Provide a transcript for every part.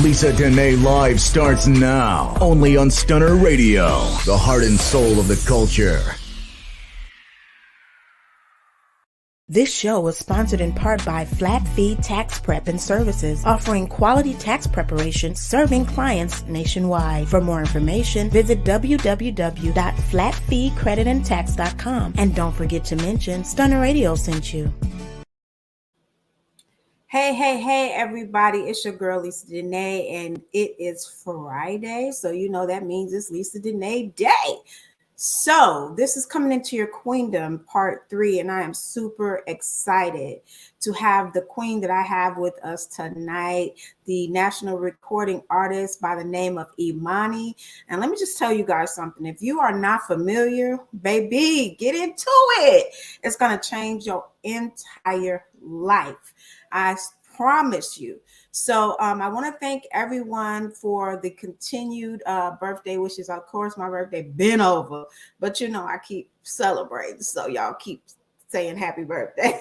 Lisa Denae Live starts now, only on Stunner Radio, the heart and soul of the culture. This show was sponsored in part by Flat Fee Tax Prep and Services, offering quality tax preparation, serving clients nationwide. For more information, visit www.flatfeecreditandtax.com. And don't forget to mention Stunner Radio sent you. Hey, everybody. It's your girl, Lisa Denae, and it is Friday. So, you know, that means it's Lisa Denae Day. So this is coming into your Queendom part 3, and I am super excited to have the queen that I have with us tonight, the national recording artist by the name of IMANI. And let me just tell you guys something. If you are not familiar, baby, get into it. It's going to change your entire life. I promise you. So I want to thank everyone for the continued birthday wishes. Of course, my birthday been over, but you know, I keep celebrating. So y'all keep saying happy birthday.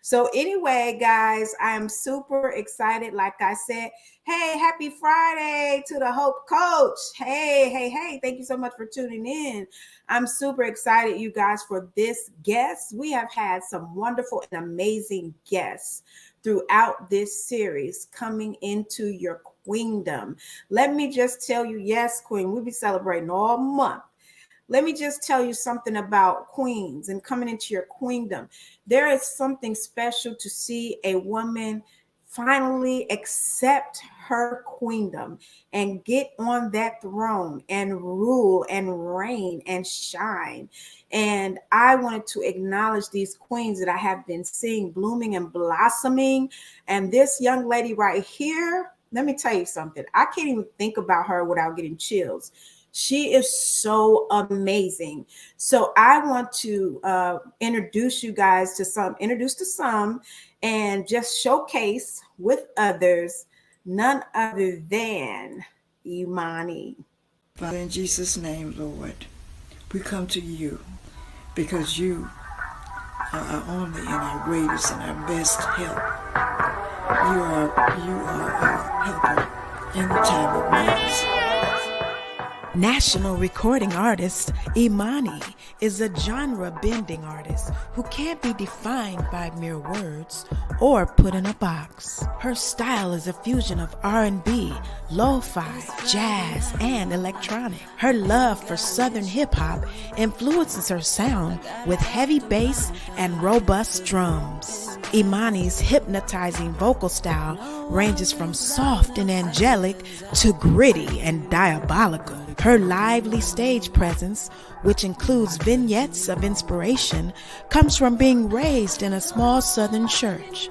So anyway, guys, I'm super excited. Like I said, hey, happy Friday to the Hope Coach. Hey. Thank you so much for tuning in. I'm super excited, you guys, for this guest. We have had some wonderful and amazing guests throughout this series coming into your Queendom. Let me just tell you, yes, Queen, we'll be celebrating all month. Let me just tell you something about queens and coming into your queendom. There is something special to see a woman finally accept her queendom and get on that throne and rule and reign and shine. And I wanted to acknowledge these queens that I have been seeing blooming and blossoming. And this young lady right here, let me tell you something. I can't even think about her without getting chills. She is so amazing. So I want to introduce you guys to some, and just showcase with others, none other than IMANI. Father, in Jesus' name, Lord, we come to you because you are our only and our greatest and our best help. You are our helper in the time of need. National recording artist IMANI is a genre-bending artist who can't be defined by mere words or put in a box. Her style is a fusion of R&B, lo-fi, jazz, and electronic. Her love for Southern hip-hop influences her sound with heavy bass and robust drums. IMANI's hypnotizing vocal style ranges from soft and angelic to gritty and diabolical. Her lively stage presence, which includes vignettes of inspiration, comes from being raised in a small southern church.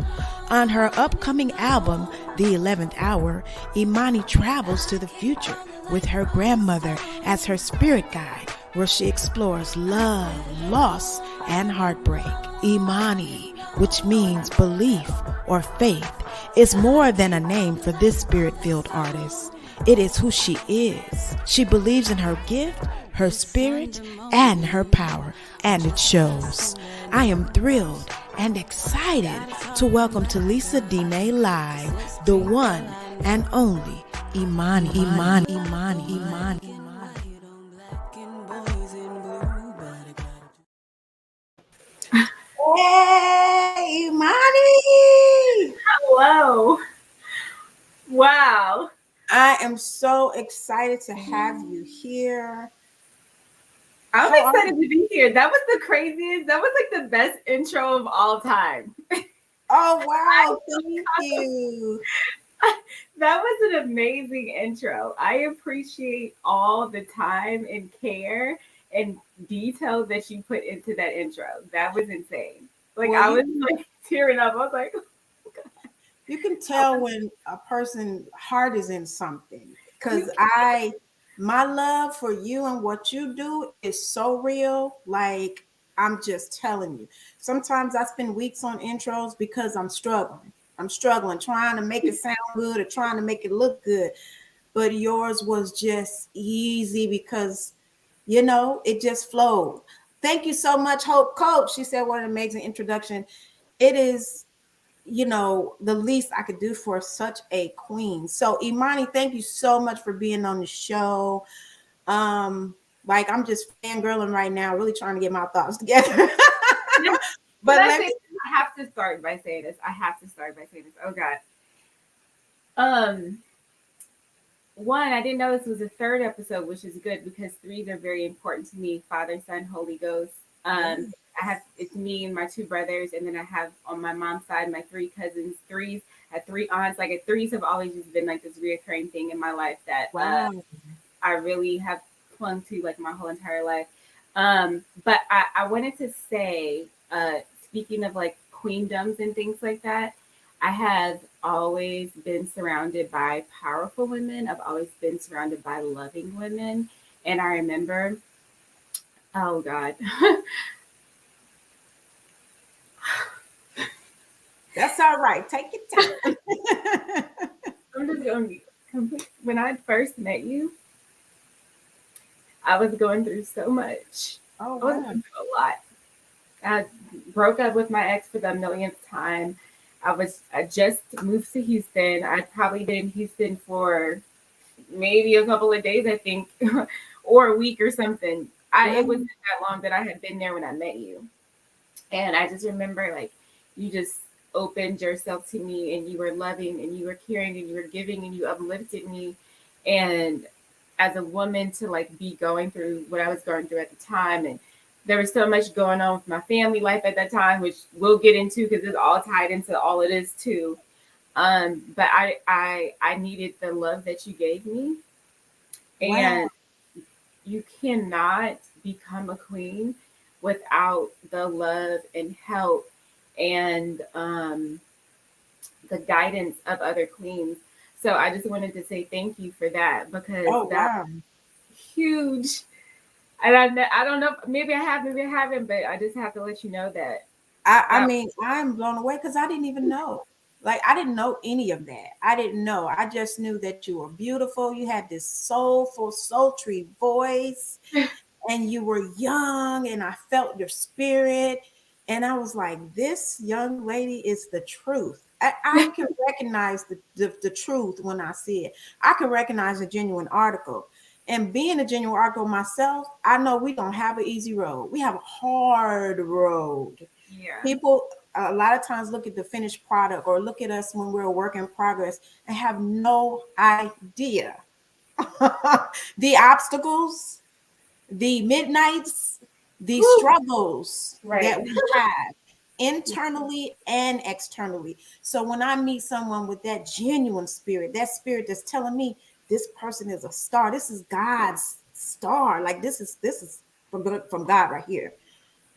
On her upcoming album, The 11th Hour, IMANI travels to the future with her grandmother as her spirit guide, where she explores love, loss, and heartbreak. IMANI, which means belief or faith, is more than a name for this spirit-filled artist. It is who she is. She believes in her gift, her spirit, and her power, and it shows. I am thrilled and excited to welcome to Lisa Denae Live, the one and only IMANI. Hey, IMANI! Hello. Wow. I am so excited to have you here. I'm excited to be here. That was the craziest. That was like the best intro of all time. Oh, wow. Thank you. That was an amazing intro. I appreciate all the time and care and detail that you put into that intro. That was insane. Like, well, I was like tearing up. I was like, oh, God. You can tell when a person's heart is in something, because my love for you and what you do is so real. Like, I'm just telling you. Sometimes I spend weeks on intros because I'm struggling. Trying to make it sound good or trying to make it look good. But yours was just easy because, you know, it just flowed. Thank you so much, Hope Coach. She said, what an amazing introduction. It is the least I could do for such a queen. So Imani, thank you so much for being on the show. Like I'm just fangirling right now, really trying to get my thoughts together. But But let me I have to start by saying this. Oh God. Um, One, I didn't know this was a third episode, which is good because threes are very important to me. Father, Son, Holy Ghost. I have it's me and my two brothers, and then I have on my mom's side my three cousins. Threes, I had three aunts. Like threes have always just been like this reoccurring thing in my life that wow. I really have clung to like my whole entire life. But I wanted to say, speaking of like queendoms and things like that, I have always been surrounded by powerful women. I've always been surrounded by loving women. And I remember, oh God, That's all right. Take your time. I'm just going to be complete. When I first met you, I was going through so much. Oh I was wow. going through a lot. I broke up with my ex for the millionth time. I just moved to Houston. I'd probably been in Houston for maybe a couple of days, I think, or a week or something. It wasn't that long that I had been there when I met you. And I just remember like you just opened yourself to me and you were loving and you were caring and you were giving and you uplifted me. And as a woman to like be going through what I was going through at the time, and there was so much going on with my family life at that time, which we'll get into because it's all tied into all it is too. But I needed the love that you gave me, Wow. and you cannot become a queen without the love and help and the guidance of other queens. So I just wanted to say thank you for that because Oh that's wow. huge. And I don't know, maybe I have, maybe I haven't, but I just have to let you know that. I that mean, I'm blown away because I didn't even know. Like, I didn't know any of that. I didn't know. I just knew that you were beautiful. You had this soulful, sultry voice, and you were young, and I felt your spirit. And I was like, this young lady is the truth. I can recognize the truth when I see it. I can recognize a genuine article. And being a genuine article myself, I know we don't have an easy road. We have a hard road. yeah. People a lot of times look at the finished product or look at us when we're a work in progress and have no idea the obstacles, the midnights, the Whew. struggles Right. that we have internally and externally. So when I meet someone with that genuine spirit, that spirit that's telling me this person is a star, this is God's star, like this is from God right here.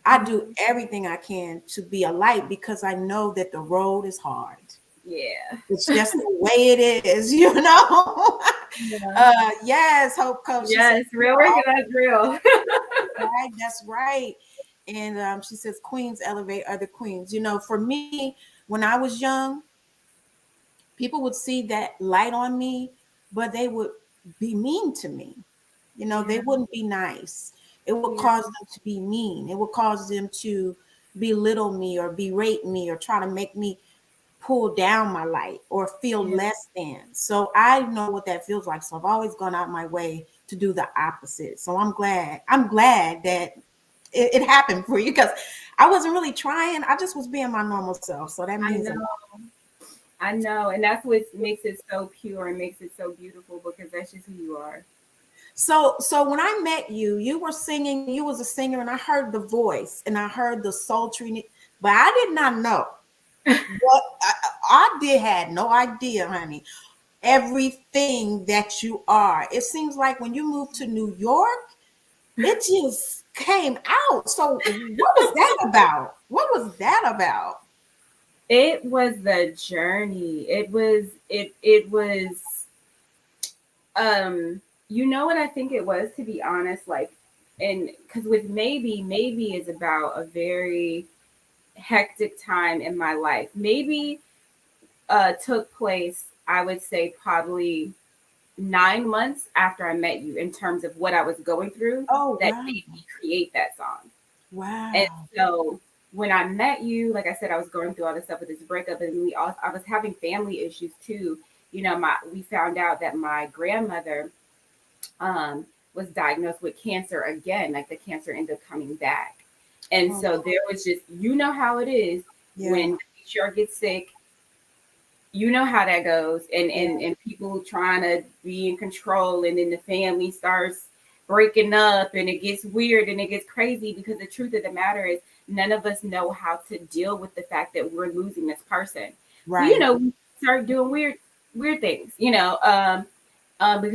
I do everything I can to be a light because I know that the road is hard. Yeah. It's just the way it is, you know. Yeah. Yes, Hope Coach. She said, Yes, real work and that's real. right, that's right. And she says, Queens elevate other queens. For me, when I was young, people would see that light on me, but they would be mean to me. They Yeah. wouldn't be nice. It would Yeah. cause them to be mean. It would cause them to belittle me or berate me or try to make me pull down my light or feel Yeah. less than. So I know what that feels like. So I've always gone out my way to do the opposite. So I'm glad. I'm glad that it happened for you because I wasn't really trying. I just was being my normal self. So that I means a lot. know. I know. And that's what makes it so pure and makes it so beautiful because that's just who you are. So when I met you, you were singing, you was a singer, and I heard the voice and I heard the sultry, but I did not know what I did had no idea, honey. Everything that you are. It seems like when you moved to New York, it just came out. So what was that about? What was that about? It was the journey. It was you know what I think it was, to be honest, like, and because with maybe is about a very hectic time in my life. Maybe took place, I would say, probably 9 months after I met you in terms of what I was going through Oh that wow. made me create that song. And Wow. so when I met you, like I said, I was going through all this stuff with this breakup, and I was having family issues too. We found out that my grandmother was diagnosed with cancer again. Like the cancer ended up coming back, and so there was just, how it is when the matriarch gets sick. You know how that goes, and people trying to be in control, and then the family starts breaking up, and it gets weird and it gets crazy, because the truth of the matter is none of us know how to deal with the fact that we're losing this person. Right. So, we start doing weird things, because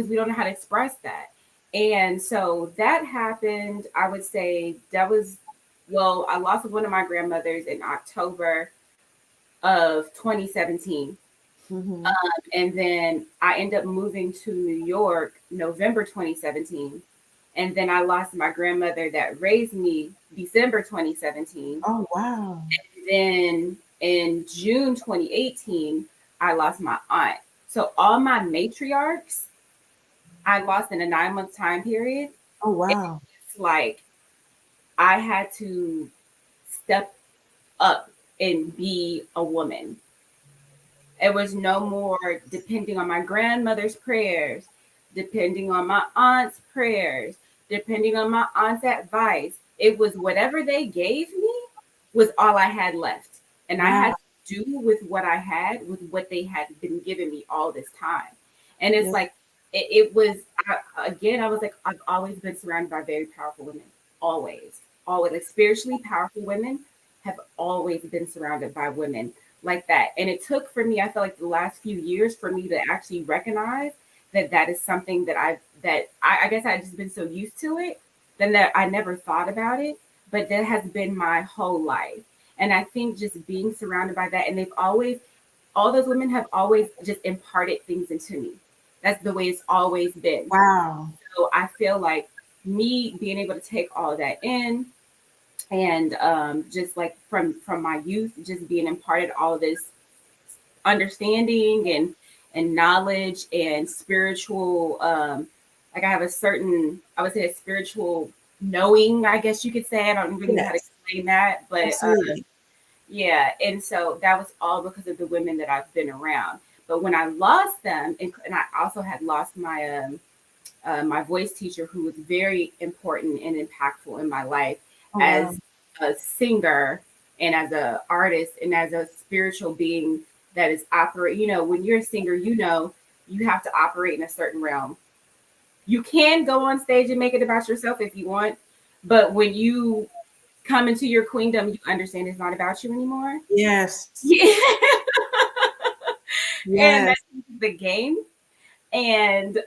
we don't know how to express that. And so that happened. I would say I lost one of my grandmothers in October of 2017. Mm-hmm. And then I ended up moving to New York November 2017. And then I lost my grandmother that raised me December 2017. Oh, wow. And then in June 2018, I lost my aunt. So all my matriarchs, I lost in a 9-month time period. Oh, wow. It's like I had to step up and be a woman. It was no more depending on my grandmother's prayers, depending on my aunt's prayers, depending on my aunt's advice. It was whatever they gave me was all I had left. And I had to do with what I had, with what they had been giving me all this time. And it's like, it was, I was like, I've always been surrounded by very powerful women. Always. Like spiritually powerful women have always been surrounded by women like that. And it took for me, I feel like the last few years for me to actually recognize that is something that I guess I just been so used to it, then that I never thought about it, but that has been my whole life. And I think just being surrounded by that, and all those women have always just imparted things into me. That's the way it's always been. Wow. So I feel like me being able to take all that in, and just like from my youth, just being imparted all this understanding and knowledge and spiritual, like I have I would say a spiritual knowing, I guess you could say. I don't really know how to explain that, but yeah. And so that was all because of the women that I've been around. But when I lost them, and I also had lost my my voice teacher, who was very important and impactful in my life as a singer and as an artist and as a spiritual being that is when you're a singer, you have to operate in a certain realm. You can go on stage and make it about yourself if you want, but when you come into your queendom, you understand it's not about you anymore. Yes. Yeah. Yes. And that's the game. And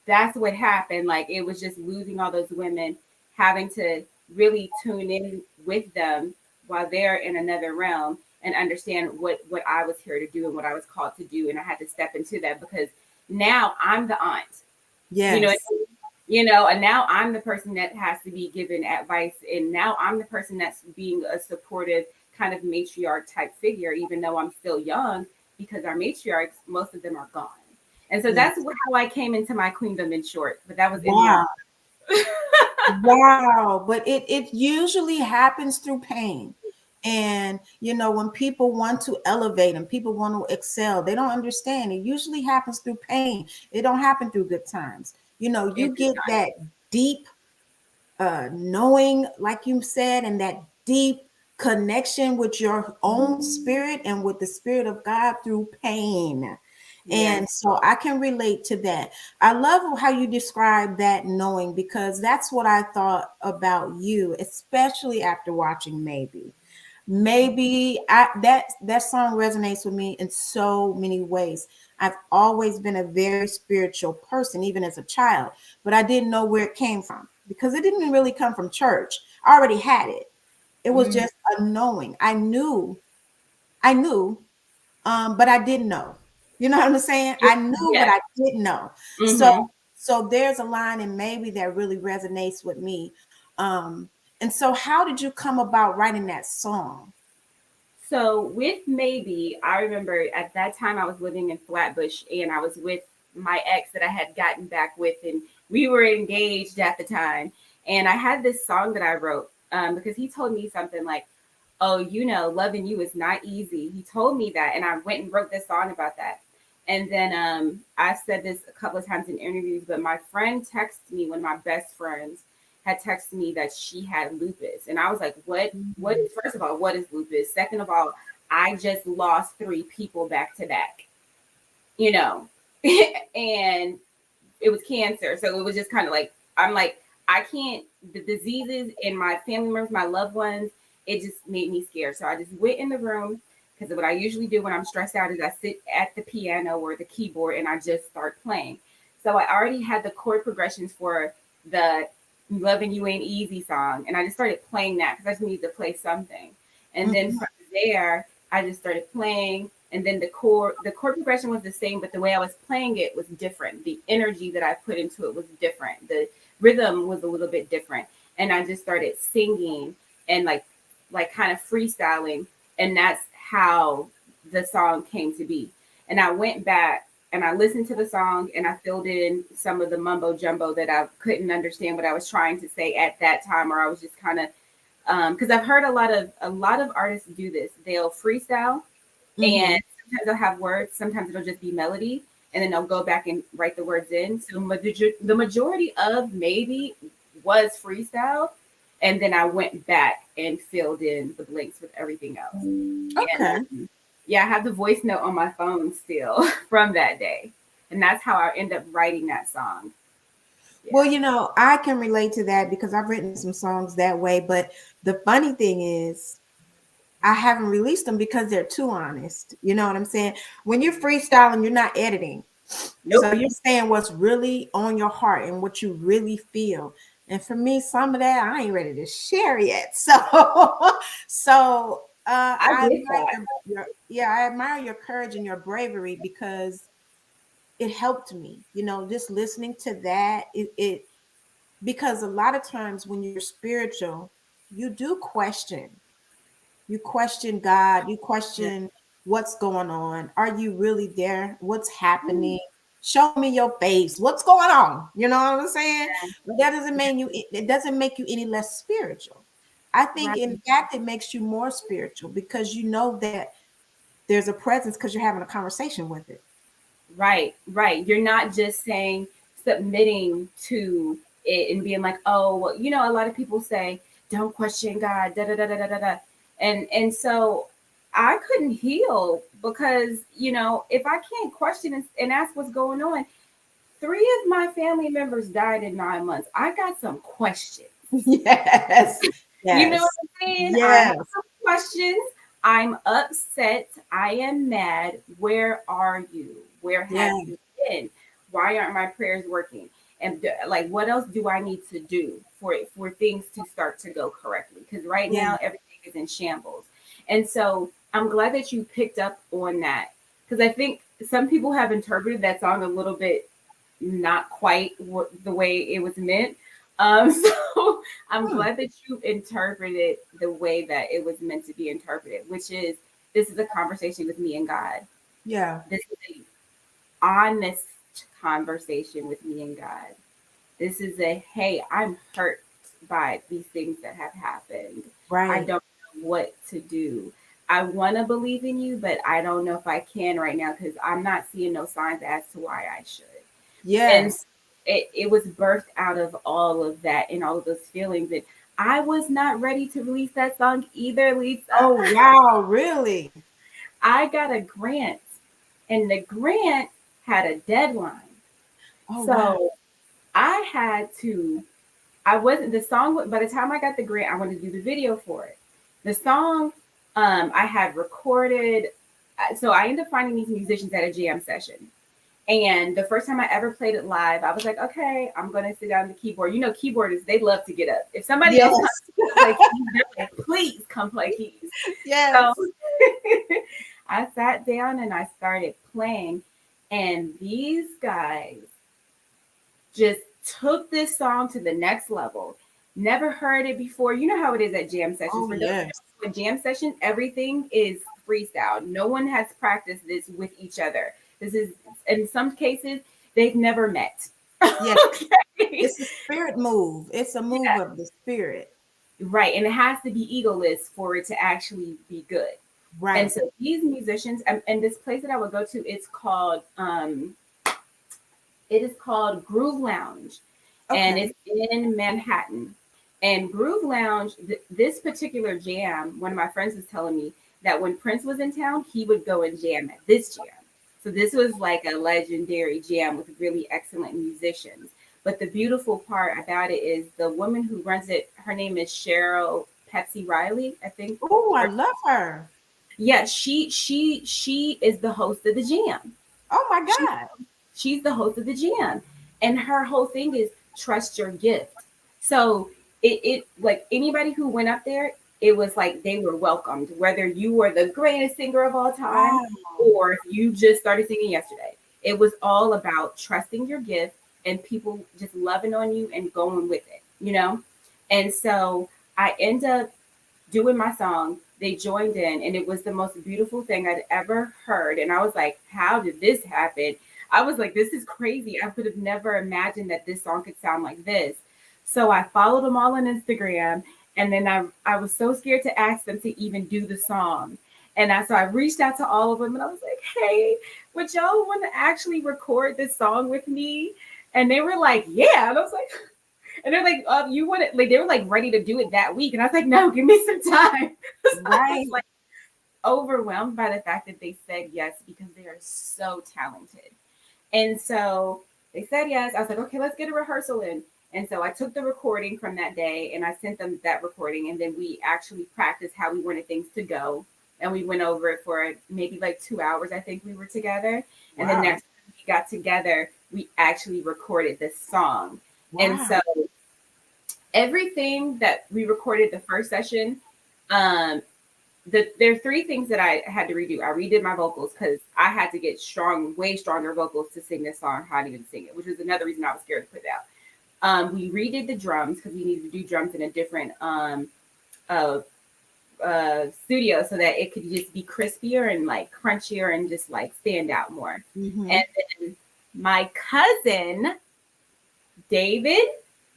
that's what happened. Like, it was just losing all those women, having to really tune in with them while they're in another realm and understand what I was here to do and what I was called to do. And I had to step into that, because now I'm the aunt. Yes. And now I'm the person that has to be given advice. And now I'm the person that's being a supportive kind of matriarch type figure, even though I'm still young, because our matriarchs, most of them are gone. And so that's how I came into my queendom, in short. But that was Wow. But it usually happens through pain. And, when people want to elevate and people want to excel, they don't understand. It usually happens through pain. It don't happen through good times. You get that deep knowing, like you said, and that deep connection with your own spirit and with the spirit of God through pain. And so I can relate to that. I love how you describe that knowing, because that's what I thought about you, especially after watching Maybe that song resonates with me in so many ways. I've always been a very spiritual person, even as a child, but I didn't know where it came from, because it didn't really come from church. I already had it. It was just a knowing. I knew, but I didn't know. You know what I'm saying? I knew, but I didn't know. So there's a line in Maybe that really resonates with me. And so how did you come about writing that song? So with Maybe, I remember at that time I was living in Flatbush, and I was with my ex that I had gotten back with, and we were engaged at the time. And I had this song that I wrote because he told me something like, oh, loving you is not easy. He told me that. And I went and wrote this song about that. And then I said this a couple of times in interviews, but my friend texted me, one of my best friends had texted me that she had lupus. And I was like, what is, first of all, what is lupus? Second of all, I just lost 3 people back to back, and it was cancer. So it was just kind of like, I'm like, I can't, the diseases in my family members, my loved ones, it just made me scared. So I just went in the room, because what I usually do when I'm stressed out is I sit at the piano or the keyboard and I just start playing. So I already had the chord progressions for the Loving You Ain't Easy song. And I just started playing that because I just needed to play something. And then from there, I just started playing. And then the chord progression was the same, but the way I was playing it was different. The energy that I put into it was different. The rhythm was a little bit different. And I just started singing and like kind of freestyling. And that's how the song came to be. And I went back and I listened to the song and I filled in some of the mumbo jumbo that I couldn't understand what I was trying to say at that time, or I was just kind of, because I've heard a lot of artists do this. They'll freestyle and sometimes they'll have words, sometimes it'll just be melody, and then they'll go back and write the words in. So the majority of maybe was freestyle. And then I went back and filled in the blanks with everything else. Okay. And, I have the voice note on my phone still from that day. And that's how I end up writing that song. Yeah. Well, I can relate to that because I've written some songs that way. But the funny thing is, I haven't released them because they're too honest. You know what I'm saying? When you're freestyling, you're not editing. Nope. So you're saying what's really on your heart and what you really feel. And for me, some of that I ain't ready to share yet. So I admire your courage and your bravery, because it helped me. Just listening to that, it because a lot of times when you're spiritual, you do question. You question God. You question what's going on. Are you really there? What's happening? Show me your face. What's going on? You know what I'm saying? But that doesn't mean it doesn't make you any less spiritual. I think in fact it makes you more spiritual, because you know that there's a presence because you're having a conversation with it. Right. You're not just submitting to it and being like, oh, well, a lot of people say, don't question God, da da da da da da. And so I couldn't heal because, if I can't question and ask what's going on, 3 of my family members died in 9 months. I got some questions. Yes. You know what I'm saying? Yes. I have some questions. I'm upset. I am mad. Where are you? Where have you been? Why aren't my prayers working? And what else do I need to do for things to start to go correctly? Because right now everything is in shambles. And so I'm glad that you picked up on that, because I think some people have interpreted that song a little bit not quite the way it was meant. So I'm glad that you interpreted the way that it was meant to be interpreted, which is, this is a conversation with me and God. Yeah. This is an honest conversation with me and God. This is hey, I'm hurt by these things that have happened. Right. I don't know what to do. I want to believe in you, but I don't know if I can right now, because I'm not seeing no signs as to why I should. Yes. And it was birthed out of all of that and all of those feelings. And I was not ready to release that song either, Lisa. Oh, wow. Really? I got a grant, and the grant had a deadline. Oh, so wow. by the time I got the grant, I wanted to do the video for it. The song I had recorded. So I ended up finding these musicians at a jam session. And the first time I ever played it live, I was like, okay, I'm going to sit down at the keyboard. Keyboardists, they love to get up. If somebody else comes to play keys, they're like, please come play keys. Yes. So I sat down and I started playing. And these guys just took this song to the next level. Never heard it before. You know how it is at jam sessions. Oh, yes. For jam session, everything is freestyle. No one has practiced this with each other. This is, in some cases, they've never met. Yes. Okay. It's a spirit move. It's a move of the spirit. Right. And it has to be egoless for it to actually be good. Right. And so these musicians, and this place that I would go to, it is called Groove Lounge, and Okay. it's in Manhattan. And Groove Lounge, this particular jam, one of my friends was telling me that when Prince was in town, he would go and jam at this jam. So this was like a legendary jam with really excellent musicians. But the beautiful part about it is the woman who runs it, her name is Cheryl Pepsi Riley, I think. Oh, I love her. Yeah, she is the host of the jam. Oh my She, God. she's the host of the jam, and her whole thing is trust your gift. So it like anybody who went up there, it was like they were welcomed, whether you were the greatest singer of all time Wow. or if you just started singing yesterday. It was all about trusting your gift and people just loving on you and going with it, you know? And so I end up doing my song. They joined in, and it was the most beautiful thing I'd ever heard. And I was like, how did this happen? I was like, this is crazy. I could have never imagined that this song could sound like this. So I followed them all on Instagram, and then I was so scared to ask them to even do the song. And so I reached out to all of them, and I was like, hey, would y'all want to actually record this song with me? And they were like, yeah. And I was like, and they're like, you want it? Like, they were like ready to do it that week. And I was like, no, give me some time. So I was like overwhelmed by the fact that they said yes, because they are so talented. And so they said yes. I was like, okay, let's get a rehearsal in. And so I took the recording from that day and I sent them that recording. And then we actually practiced how we wanted things to go. And we went over it for maybe like 2 hours, I think we were together. And Wow. the next time we got together, we actually recorded this song. Wow. And so everything that we recorded the first session, there are 3 things that I had to redo. I redid my vocals because I had to get way stronger vocals to sing this song, how to even sing it, which was another reason I was scared to put it out. We redid the drums because we needed to do drums in a different studio so that it could just be crispier and like crunchier and just like stand out more. Mm-hmm. And then my cousin, David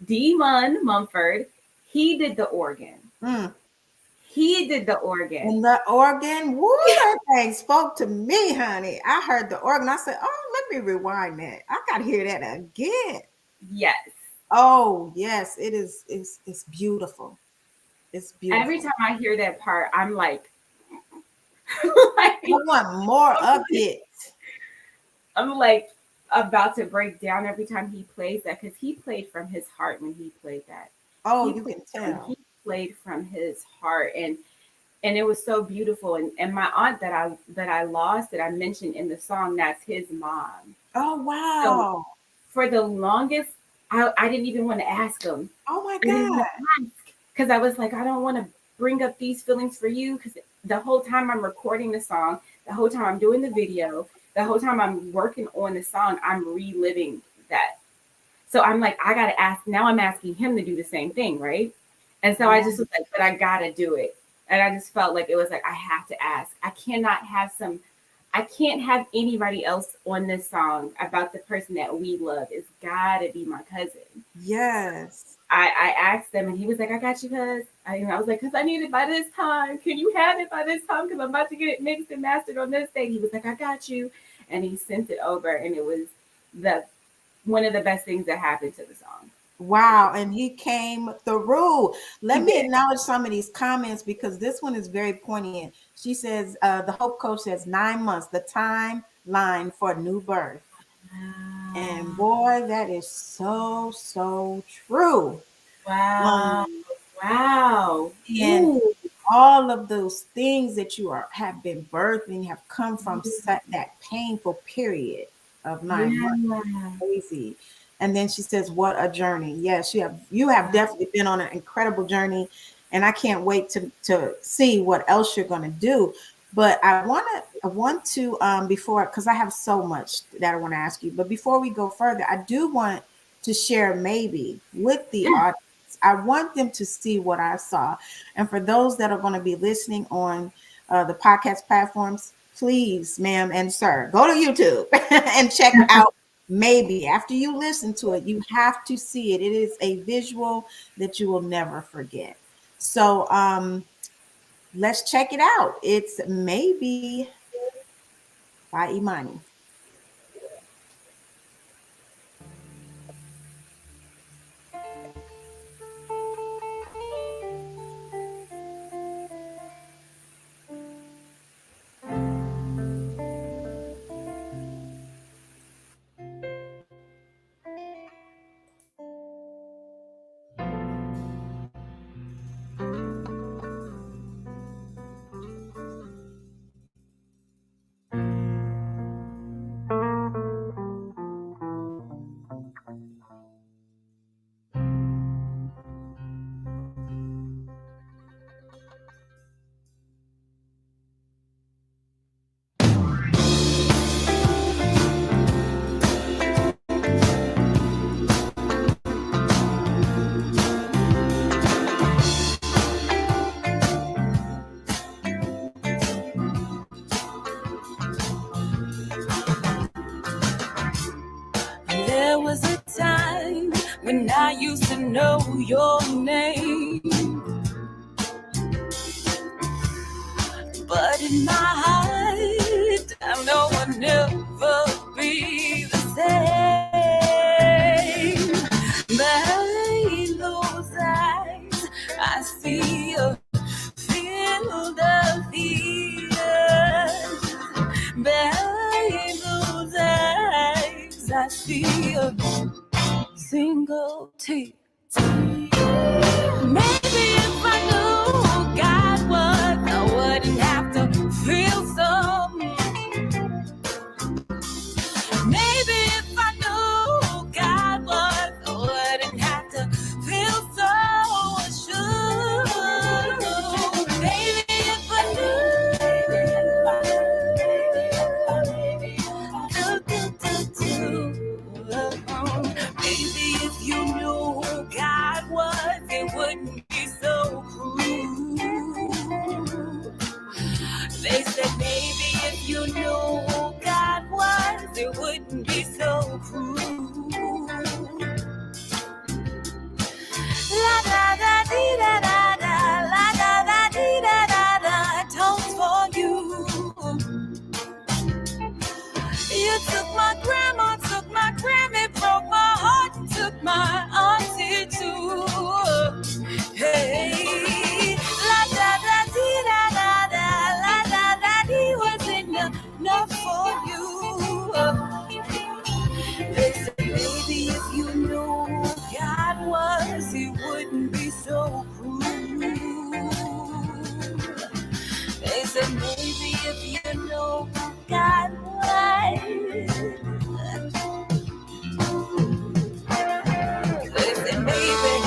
Demon Mumford, he did the organ. Mm. He did the organ. And the organ, woo, that thing spoke to me, honey. I heard the organ. I said, oh, let me rewind that. I got to hear that again. Yes. Oh, yes, it is. It's beautiful. It's beautiful. Every time I hear that part, I'm like, I want more of it. I'm like about to break down every time he plays that, because he played from his heart when he played that. Oh, you can tell. He played from his heart, and it was so beautiful. And my aunt that I lost, that I mentioned in the song, that's his mom. Oh, wow. So for the longest, I didn't even want to ask him. Oh my God. Because I was like, I don't want to bring up these feelings for you, because the whole time I'm recording the song, the whole time I'm doing the video, the whole time I'm working on the song, I'm reliving that. So I'm like, I got to ask. Now I'm asking him to do the same thing, right? And so I just was like, but I got to do it. And I just felt like it was like, I have to ask. I can't have anybody else on this song about the person that we love. It's got to be my cousin. Yes. I asked them, and he was like, I got you, cuz. I was like, because I need it by this time. Can you have it by this time? Because I'm about to get it mixed and mastered on this day. He was like, I got you. And he sent it over, and it was one of the best things that happened to the song. Wow. And he came through. Let me acknowledge some of these comments, because this one is very poignant. She says, the Hope Coach says 9 months, the timeline for new birth. And boy, that is so, so true. Wow. Wow. And Ooh. all of those things that you have been birthing have come from that painful period of 9 months. Crazy. And then she says, what a journey. Yes, you have definitely been on an incredible journey. And I can't wait to see what else you're going to do. But I want to before, because I have so much that I want to ask you. But before we go further, I do want to share maybe with the audience. I want them to see what I saw. And for those that are going to be listening on the podcast platforms, please, ma'am and sir, go to YouTube and check out Maybe. After you listen to it, you have to see it. It is a visual that you will never forget. So let's check it out. It's Maybe by Imani. There was a time when I used to know your name, but in my heart I know I'll never be the same. Behind those eyes I see a field of tears. Behind those eyes I see a single tear. Maybe if I knew God was, I wouldn't have to feel so. Maybe if I knew God was, I wouldn't have to feel so assured. Maybe if I knew. Maybe if you knew who God was, it wouldn't be so cruel. They said maybe if you knew who God was, it wouldn't be so cruel. La da da dee da da da, la da da dee da da da, tones for you. You took my grandma, took my Grammy, broke my heart, and took my auntie too. Hey, la da da dee da da da, la da da dee wasn't enough for you. They said maybe if you knew who God was, it wouldn't be so cruel. They said maybe if you know who God was. They said maybe.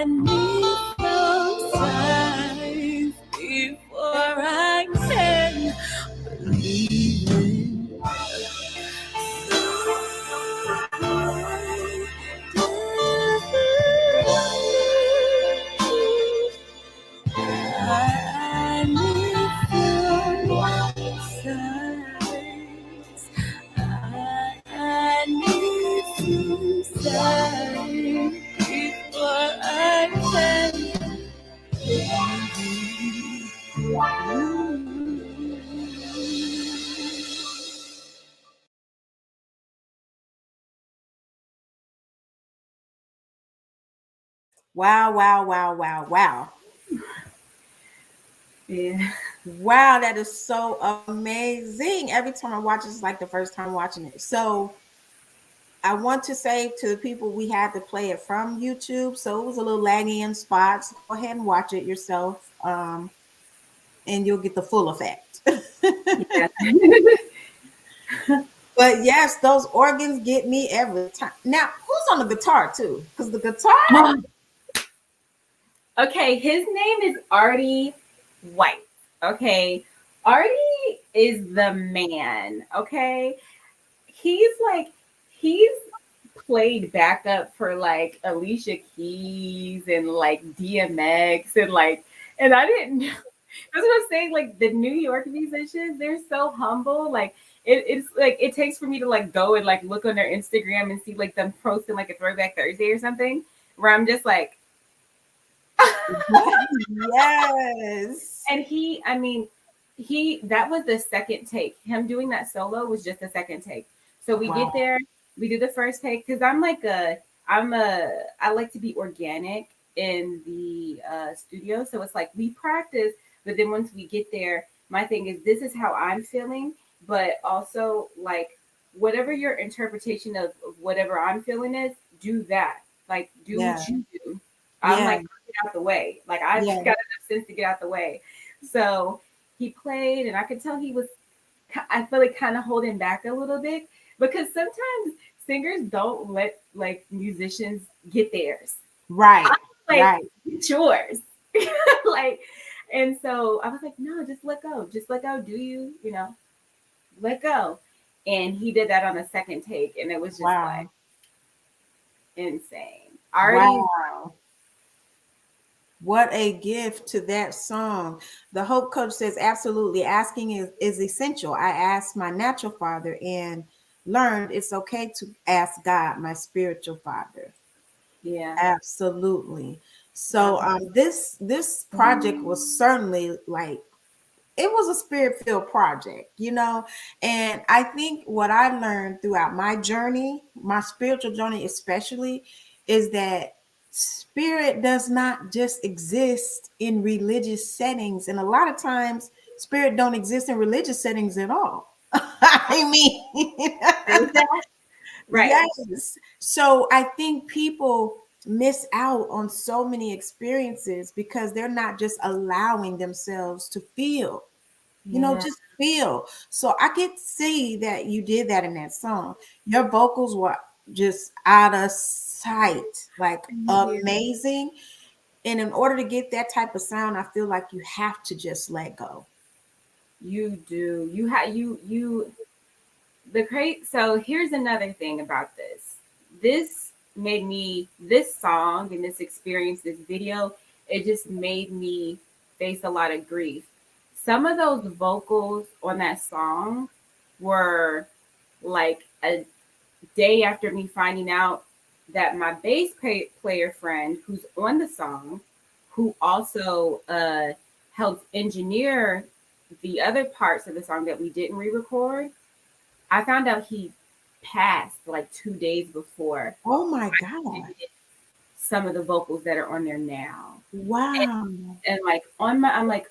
I need some signs before I can believe in I need some signs before I can Wow, wow, wow, wow, wow. Yeah. Wow, that is so amazing. Every time I watch it, it's like the first time watching it. So I want to say to the people we had to play it from YouTube. So it was a little laggy in spots. Go ahead and watch it yourself. And you'll get the full effect. Yeah. But yes, those organs get me every time. Now, who's on the guitar too? Because the guitar. Okay, his name is Artie White. Okay, Artie is the man. Okay, he's played backup for like Alicia Keys and like DMX and I didn't know. That's what I'm saying. Like the New York musicians, they're so humble. Like it's like it takes for me to like go and like look on their Instagram and see like them posting like a Throwback Thursday or something, where I'm just like, Yes. and that was the second take. Him doing that solo was just the second take. So we get there, we do the first take because I like to be organic in the studio. So it's like we practice, but then once we get there, my thing is this is how I'm feeling, but also like whatever your interpretation of whatever I'm feeling is, do that. Like do what you do. I'm like, get out the way. Like I got enough sense to get out the way. So he played, and I could tell I feel like kind of holding back a little bit because sometimes singers don't let like musicians get theirs. Right. Like it's yours. Like, and so I was like, no, just let go. Just let go. Do you, let go. And he did that on a second take, and it was just like insane. Wow. What a gift to that song. The Hope Coach says, absolutely. Asking is essential. I asked my natural father and learned it's okay to ask God, my spiritual father. Yeah. Absolutely. So this project was certainly like it was a spirit-filled project, and I think what I learned throughout my journey, my spiritual journey especially, is that spirit does not just exist in religious settings, and a lot of times spirit don't exist in religious settings at all. I mean, right. yes. So I think people miss out on so many experiences because they're not just allowing themselves to feel, just feel. So I could see that you did that in that song. Your vocals were just out of sight, like amazing. And in order to get that type of sound, I feel like you have to just let go. You do. You have you the great. So here's another thing about this. This song and this experience, this video, it just made me face a lot of grief. Some of those vocals on that song were like a day after me finding out that my bass player friend who's on the song, who also helped engineer the other parts of the song that we didn't re-record, I found out he passed like 2 days before Oh my God. some of the vocals that are on there now. Wow. And like I'm like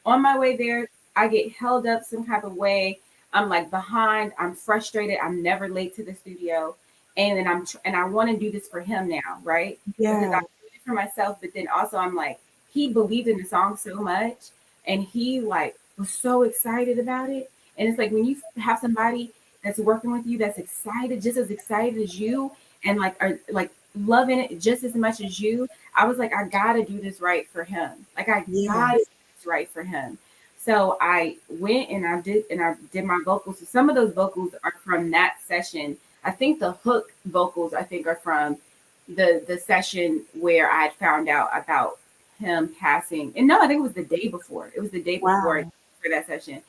on my way there, I get held up some type of way. I'm like behind. I'm frustrated. I'm never late to the studio, and then and I want to do this for him now, right? Because Yeah. I do it for myself, but then also I'm like, he believed in the song so much, and he like was so excited about it. And it's like when you have somebody that's working with you that's excited, just as excited as you, and like are like loving it just as much as you. I was like, I gotta do this right for him. Like I gotta do Yes. this right for him. So I went and I did my vocals. So some of those vocals are from that session. I think the hook vocals I think are from the session where I found out about him passing. And no, I think it was the day before. It was the day before Wow. for that session.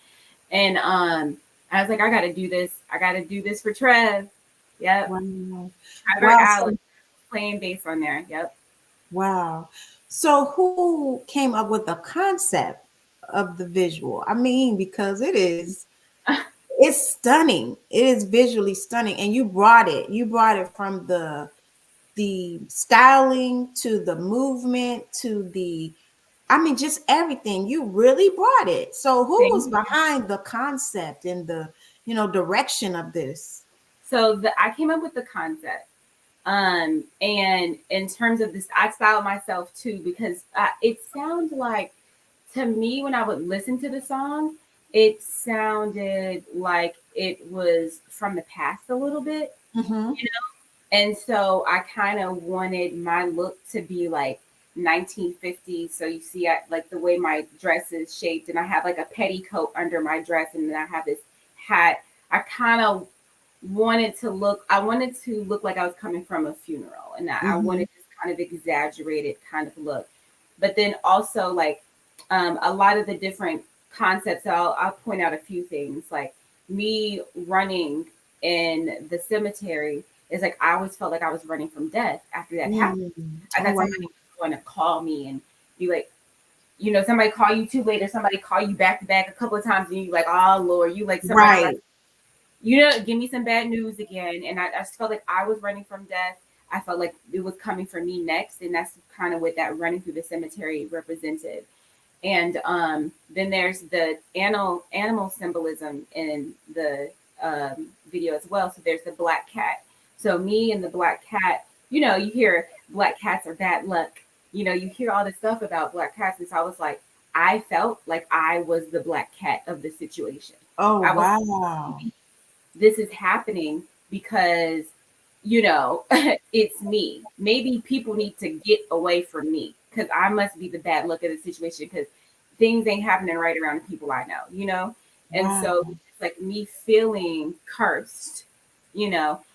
And I was like, I gotta do this. I gotta do this for Trev. Yep. Wow. Trevor Wow. Allen playing bass on there. Yep. Wow. So who came up with the concept of the visual? I mean, because it's stunning. It is visually stunning. And you brought it. You brought it from the styling to the movement to the, I mean, just everything. You really brought it. So who was Thank you. behind the concept and the, direction of this? So I came up with the concept. And in terms of this, I styled myself too because it sounds like to me when I would listen to the song, it sounded like it was from the past a little bit, Mm-hmm. you know. And so I kind of wanted my look to be like 1950s. So you see, like the way my dress is shaped, and I have like a petticoat under my dress, and then I have this hat. I kind of I wanted to look like I was coming from a funeral, and I Mm-hmm. wanted this kind of exaggerated kind of look. But then also like a lot of the different concepts. I'll point out a few things like me running in the cemetery is like I always felt like I was running from death after that happened. Mm. I Oh, thought wow. somebody was going to call me and be like, somebody call you too late, or somebody call you back to back a couple of times, and you like, oh Lord, you like somebody like, Right. give me some bad news again. And I just felt like I was running from death. I felt like it was coming for me next, and that's kind of what that running through the cemetery represented. And then there's the animal symbolism in the video as well. So there's the black cat. So me and the black cat, you hear black cats are bad luck. You hear all this stuff about black cats. And so I was like, I felt like I was the black cat of the situation. Oh, I was wow. This is happening because it's me. Maybe people need to get away from me because I must be the bad luck of the situation because things ain't happening right around the people I know. And Wow. so it's like me feeling cursed,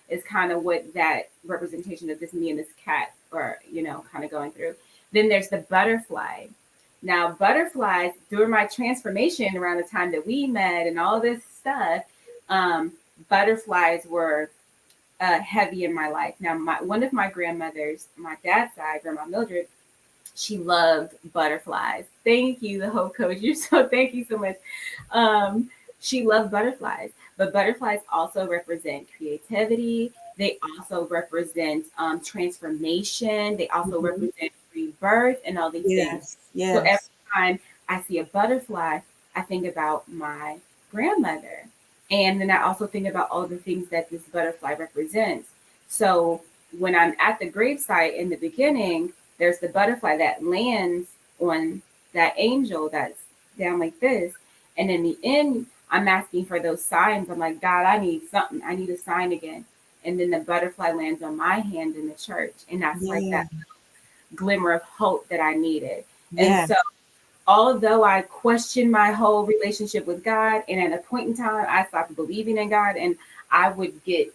is kind of what that representation of this me and this cat are, kind of going through. Then there's the butterfly. Now, butterflies during my transformation around the time that we met and all this stuff, butterflies were heavy in my life. Now, one of my grandmothers, my dad's side, Grandma Mildred, she loved butterflies. Thank you, the whole coach. Thank you so much. She loved butterflies, but butterflies also represent creativity. They also represent transformation. They also Mhm. represent rebirth and all these things. Yes. So every Yes. time I see a butterfly, I think about my grandmother. And then I also think about all the things that this butterfly represents. So when I'm at the gravesite in the beginning, there's the butterfly that lands on that angel that's down like this. And in the end, I'm asking for those signs. I'm like, God, I need something. I need a sign again. And then the butterfly lands on my hand in the church. And that's like Yeah. that glimmer of hope that I needed. And Yes. so although I questioned my whole relationship with God, and at a point in time I stopped believing in God, and I would get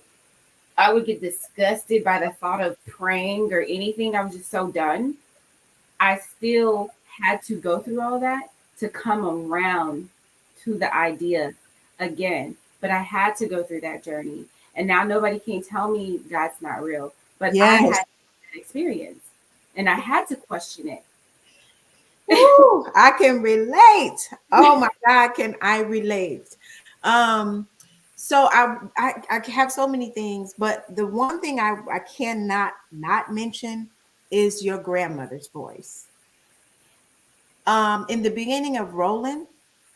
disgusted by the thought of praying or anything. I was just so done. I still had to go through all that to come around to the idea again. But I had to go through that journey. And now nobody can tell me God's not real. But I Yes. had that experience and I had to question it. Ooh, I can relate. Oh my God, can I relate? Um, so I have so many things, but the one thing I cannot not mention is your grandmother's voice. In the beginning of Rolling,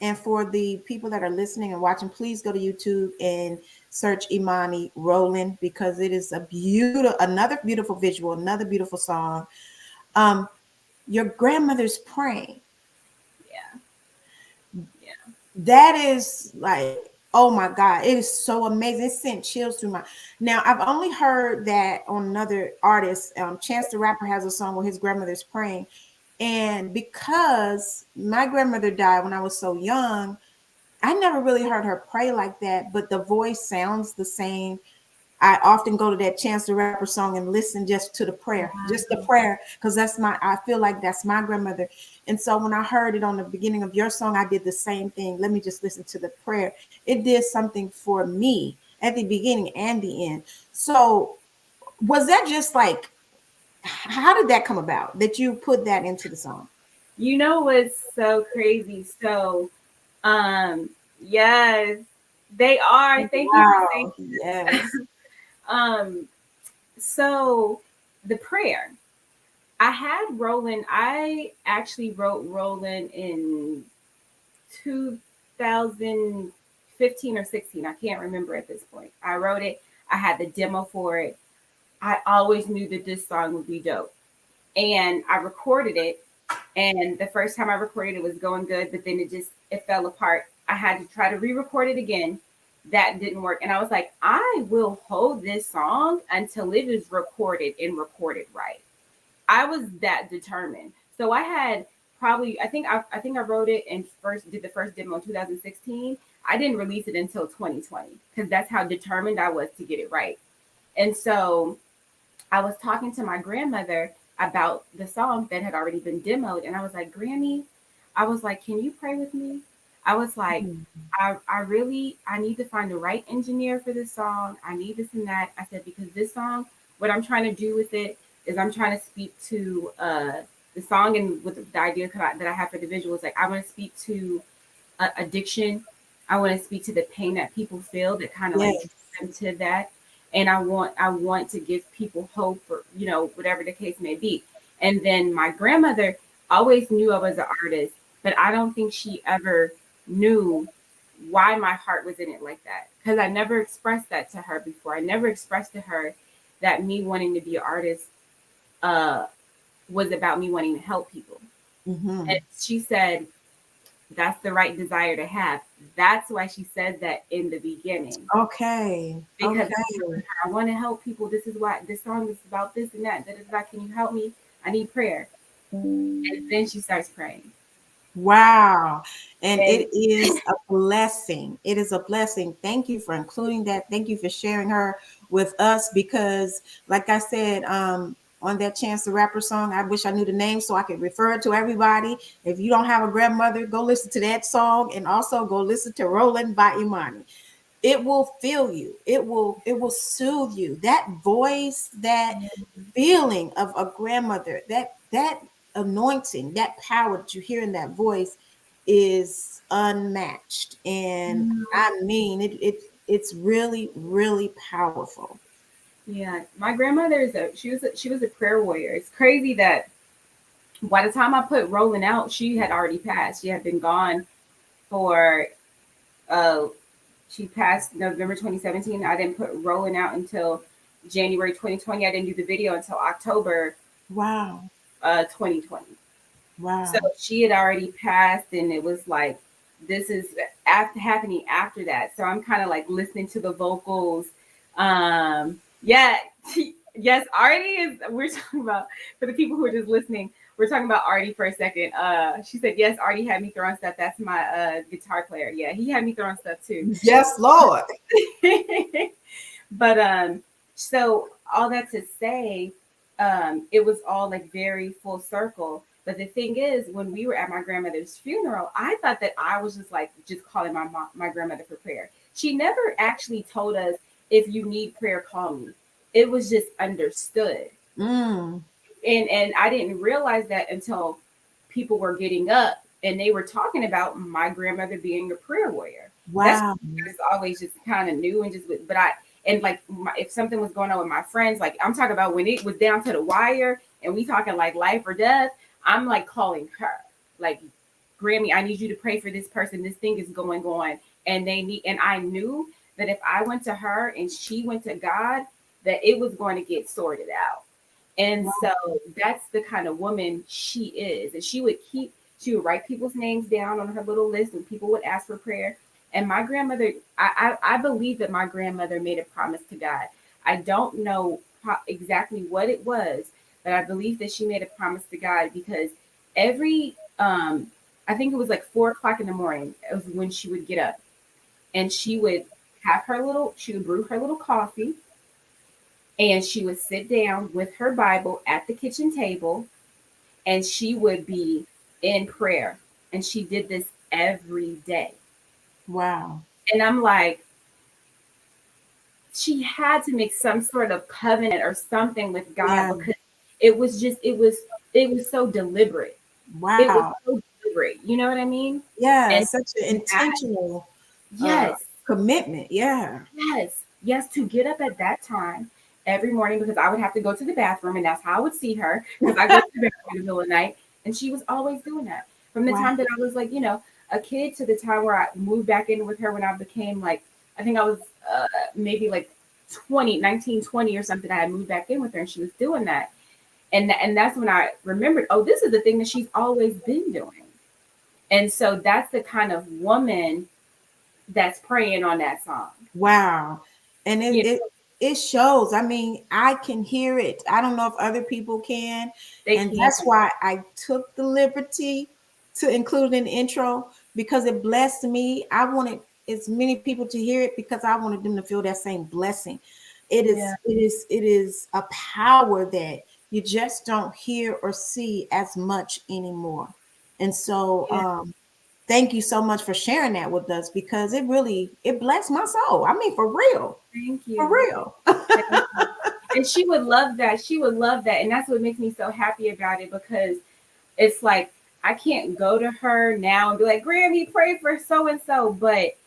and for the people that are listening and watching, please go to YouTube and search Imani Rolling, because it is another beautiful visual, another beautiful song. Um, your grandmother's praying. Yeah. Yeah. That is like, oh my God, it is so amazing. It sent chills through my. Now, I've only heard that on another artist. Chance the Rapper has a song where his grandmother's praying. And because my grandmother died when I was so young, I never really heard her pray like that, but the voice sounds the same. I often go to that Chance the Rapper song and listen just to the prayer, just the prayer, because I feel like that's my grandmother. And so when I heard it on the beginning of your song, I did the same thing. Let me just listen to the prayer. It did something for me at the beginning and the end. So was that just like, how did that come about that you put that into the song? You know what's so crazy? So, yes, they are. Thank you for saying. Wow. Yes. Um, so the prayer I had Roland. I actually wrote Roland in 2015 or 16. I can't remember at this point. I wrote it. I had the demo for it. I always knew that this song would be dope. And I recorded it. And the first time I recorded it was going good, but then it fell apart. I had to try to re-record it again. That didn't work. And I was like, I will hold this song until it is recorded and recorded right. I was that determined. So I had probably I think I wrote it and first did the first demo in 2016. I didn't release it until 2020 because that's how determined I was to get it right. And so I was talking to my grandmother about the song that had already been demoed, and I was like, Grammy, I was like, can you pray with me? I was like, I need to find the right engineer for this song. I need this and that. I said, because this song, what I'm trying to do with it is I'm trying to speak to the song, and with the idea that I have for the visuals, like I want to speak to addiction. I want to speak to the pain that people feel that kind of like Yes. drives them to that. And I want to give people hope, or whatever the case may be. And then my grandmother always knew I was an artist, but I don't think she ever knew why my heart was in it like that, because I never expressed that to her before. I never expressed to her that me wanting to be an artist uh, was about me wanting to help people. Mm-hmm. And she said, that's the right desire to have. That's why she said that in the beginning. Okay. Because Okay. I want to help people. This is why this song is about this and that. Can you help me? I need prayer. And then she starts praying. Wow. And And it is a blessing. It is a blessing. Thank you for including that. Thank you for sharing her with us, because like I said, on that Chance the Rapper song, I wish I knew the name so I could refer it to everybody. If you don't have a grandmother, go listen to that song, and also go listen to Rolling by Imani. It will feel you. It will soothe you. That voice, that feeling of a grandmother, that anointing, that power that you hear in that voice is unmatched. And I mean it's really, really powerful. yeah, my grandmother she was a prayer warrior. It's crazy that by the time I put Rolling out, she had already passed. She had been gone for uh she passed November 2017. I didn't put Rolling out until January 2020. I didn't do the video until October Wow. 2020. So Wow. she had already passed, and it was like this is happening after that. So I'm kind of like listening to the vocals. Yeah, yes, Artie is. We're talking about, for the people who are just listening. We're talking about Artie for a second. She said, "Yes, Artie had me throwing stuff. That's my guitar player. Yeah, he had me throwing stuff too." Yes, Lord. But so all that to say, it was all like very full circle. But the thing is, when we were at my grandmother's funeral, I thought that I was just calling my grandmother for prayer. She never actually told us, if you need prayer, call me. It was just understood. Mm. And I didn't realize that until people were getting up and they were talking about my grandmother being a prayer warrior. Wow. I just always just kind of knew and just, but I, and like if something was going on with my friends, like I'm talking about when it was down to the wire and we talking like life or death, I'm like calling her, like, Grammy, I need you to pray for this person. This thing is going on. And I knew that if I went to her and she went to God, that it was going to get sorted out. And so that's the kind of woman she is. And she would write people's names down on her little list and people would ask for prayer. And my grandmother, I believe that my grandmother made a promise to God. I don't know exactly what it was, but I believe that she made a promise to God because every, I think it was like 4 o'clock in the morning. It was when she would get up and she would she would brew her little coffee and she would sit down with her Bible at the kitchen table and she would be in prayer. And she did this every day. Wow. And I'm like, she had to make some sort of covenant or something with God because it was so deliberate. Wow. It was so deliberate. You know what I mean? Yeah. And Such an intentional yes. Commitment. Yeah. Yes. To get up at that time every morning because I would have to go to the bathroom and that's how I would see her because I go to the bathroom in the middle of the night. And she was always doing that from the time that I was like, a kid to the time where I moved back in with her when I became like, I think I was maybe like 19, 20 or something. I had moved back in with her and she was doing that. And that's when I remembered, oh, this is the thing that she's always been doing. And so that's the kind of woman that's praying on that song. Wow. And it shows. I mean, I can hear it. I don't know if other people can. That's why I took the liberty to include an intro because it blessed me. I wanted as many people to hear it because I wanted them to feel that same blessing. It is a power that you just don't hear or see as much anymore. And so thank you so much for sharing that with us because it blessed my soul. I mean, for real. Thank you. For real. And she would love that. She would love that. And that's what makes me so happy about it because it's like, I can't go to her now and be like, Grammy, pray for so-and-so. But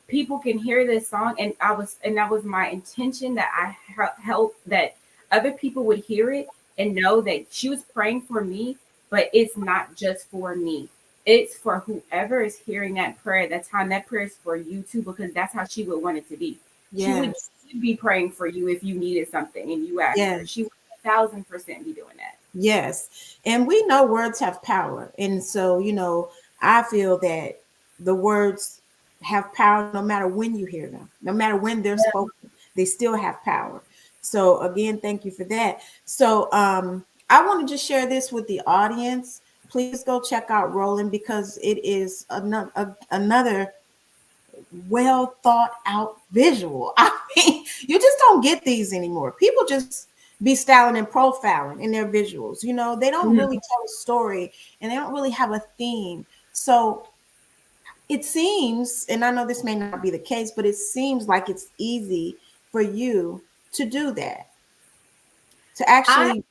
people can hear this song. And that was my intention that I help that other people would hear it and know that she was praying for me, but it's not just for me. It's for whoever is hearing that prayer at that time. That prayer is for you too, because that's how she would want it to be. Yes. She would be praying for you if you needed something and you asked her. She would 1,000% be doing that. Yes. And we know words have power. And so, I feel that the words have power no matter when you hear them, no matter when they're spoken, they still have power. So again, thank you for that. So I want to just share this with the audience. Please go check out Roland because it is another well thought out visual. I mean, you just don't get these anymore. People just be styling and profiling in their visuals. They don't really tell a story and they don't really have a theme. So it seems, and I know this may not be the case, but it seems like it's easy for you to do that, to actually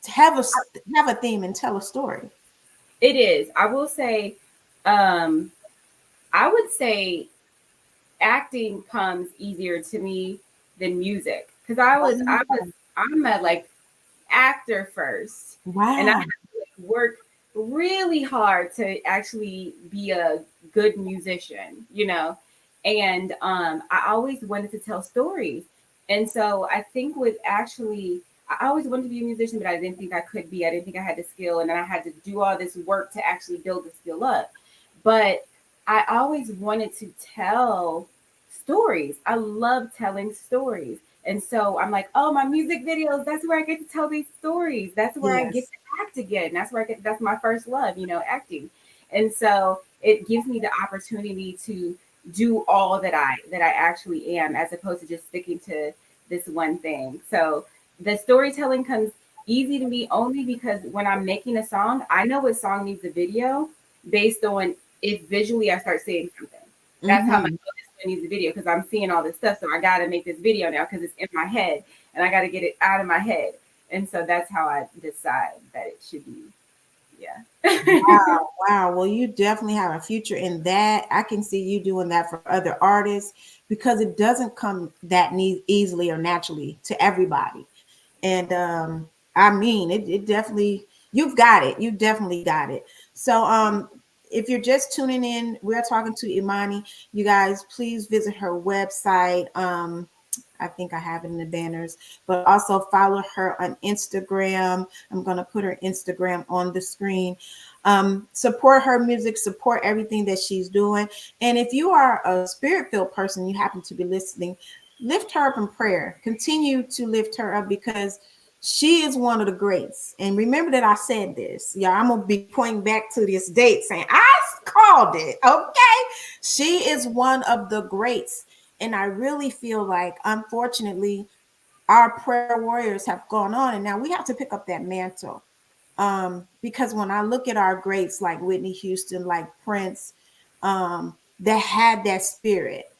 have a theme and tell a story. It is. I will say, I would say acting comes easier to me than music because I'm a like actor first. Wow. And I have to work really hard to actually be a good musician, and I always wanted to tell stories. And so I think I always wanted to be a musician, but I didn't think I could be. I didn't think I had the skill. And then I had to do all this work to actually build the skill up. But I always wanted to tell stories. I love telling stories. And so I'm like, oh, my music videos, that's where I get to tell these stories. That's where I get to act again. That's my first love, acting. And so it gives me the opportunity to do all that I actually am, as opposed to just sticking to this one thing. So the storytelling comes easy to me only because when I'm making a song, I know what song needs a video based on if visually I start seeing something. That's how I know this one needs a video, because I'm seeing all this stuff. So I got to make this video now because it's in my head and I got to get it out of my head. And so that's how I decide that it should be Yeah. Wow, wow. Well, you definitely have a future in that. I can see you doing that for other artists because it doesn't come that easily or naturally to everybody. And I mean, it definitely, you've got it. You definitely got it. So if you're just tuning in, we're talking to Imani. You guys, please visit her website. I think I have it in the banners, but also follow her on Instagram. I'm going to put her Instagram on the screen. Support her music, support everything that she's doing. And if you are a spirit filled person, you happen to be listening, lift her up in prayer. Continue to lift her up because she is one of the greats. And remember that I said this. Yeah, I'm going to be pointing back to this date saying, I called it. Okay. She is one of the greats. And I really feel like, unfortunately, our prayer warriors have gone on, and now we have to pick up that mantle. Because when I look at our greats like Whitney Houston, like Prince, that had that spirit,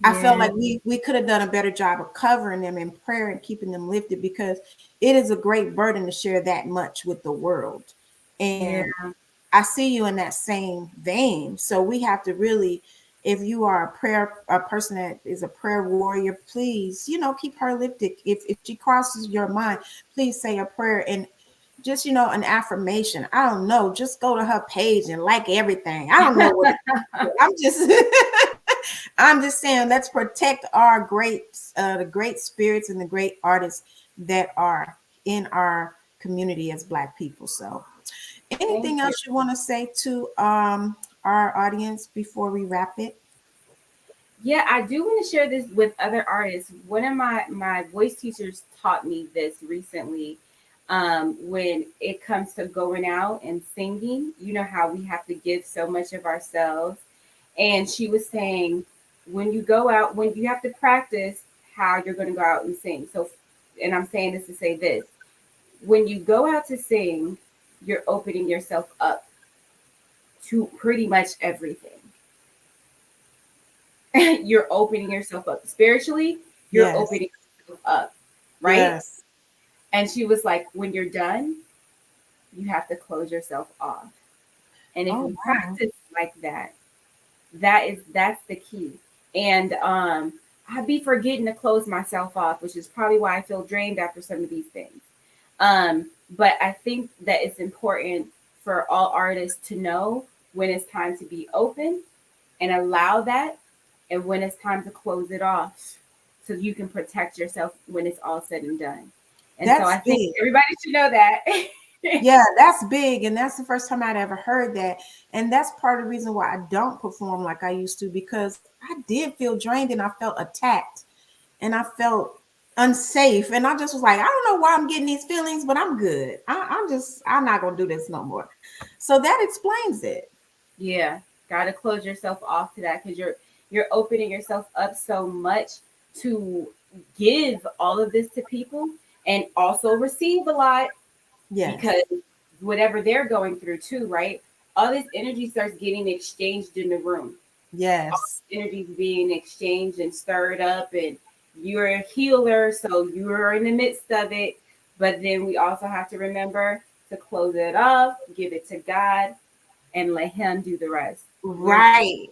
I felt Yeah. like we could have done a better job of covering them in prayer and keeping them lifted because it is a great burden to share that much with the world. Yeah. And I see you in that same vein. So we have to really, if you are a person that is a prayer warrior, please, keep her lifted. If she crosses your mind, please say a prayer and just, an affirmation. I don't know. Just go to her page and like everything. I don't know what I'm just I'm just saying, let's protect our the great spirits and the great artists that are in our community as Black people. So, Thank anything you. else you want to say to our audience before we wrap it? Yeah, I do want to share this with other artists. One of my voice teachers taught me this recently. When it comes to going out and singing, you know how we have to give so much of ourselves. And she was saying, when you go out, when you have to practice how you're going to go out and sing. So, and I'm saying this to say this: when you go out to sing, you're opening yourself up to pretty much everything. You're opening yourself up spiritually, you're Yes. opening yourself up, right? Yes. And she was like, when you're done, you have to close yourself off. And if Oh, we wow. practice like that, that's the key. And I'd be forgetting to close myself off, which is probably why I feel drained after some of these things. But I think that it's important for all artists to know when it's time to be open and allow that, and when it's time to close it off so you can protect yourself when it's all said and done. And so That's I think big. everybody should know that. Yeah, that's big. And that's the first time I'd ever heard that. And that's part of the reason why I don't perform like I used to, because I did feel drained and I felt attacked and I felt unsafe. And I just was like, I don't know why I'm getting these feelings, but I'm good. I'm not going to do this no more. So that explains it. Yeah, got to close yourself off to that because you're opening yourself up so much to give all of this to people and also receive a lot Yes. because whatever they're going through too, right? All this energy starts getting exchanged in the room. Yes. Energy being exchanged and stirred up, and you're a healer, so you're in the midst of it. But then we also have to remember to close it off, give it to God, and let Him do the rest. We're just Right.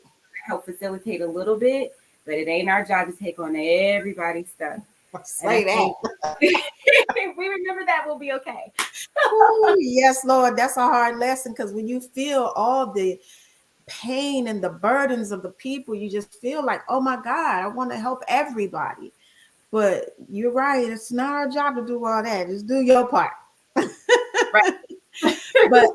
help facilitate a little bit, but it ain't our job to take on everybody's stuff. And I Say that. think if we remember that, we'll be okay. Ooh, yes, Lord. That's a hard lesson because when you feel all the pain and the burdens of the people, you just feel like, oh my God, I want to help everybody. But you're right. It's not our job to do all that. Just do your part. Right. But